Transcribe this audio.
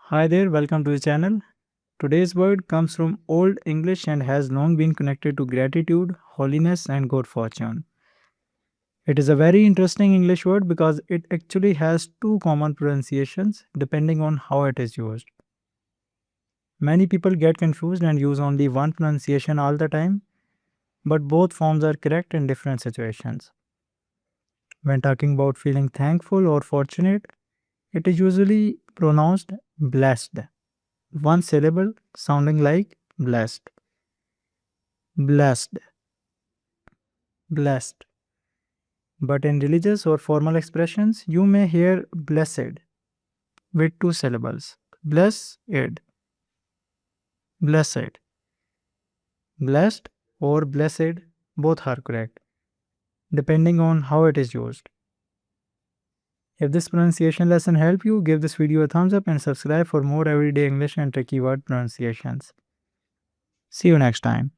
Hi there, welcome to the channel. Today's word comes from Old English and has long been connected to gratitude, holiness, and good fortune. It is a very interesting English word because it actually has two common pronunciations depending on how it is used. Many people get confused and use only one pronunciation all the time, but both forms are correct in different situations. When talking about feeling thankful or fortunate, it is usually pronounced blessed, one syllable sounding like blessed. Blessed, blessed. But in religious or formal expressions, you may hear blessed with two syllables. Blessed, blessed, blessed, or blessed, both are correct, depending on how it is used. If this pronunciation lesson helped you, give this video a thumbs up and subscribe for more everyday English and tricky word pronunciations. See you next time.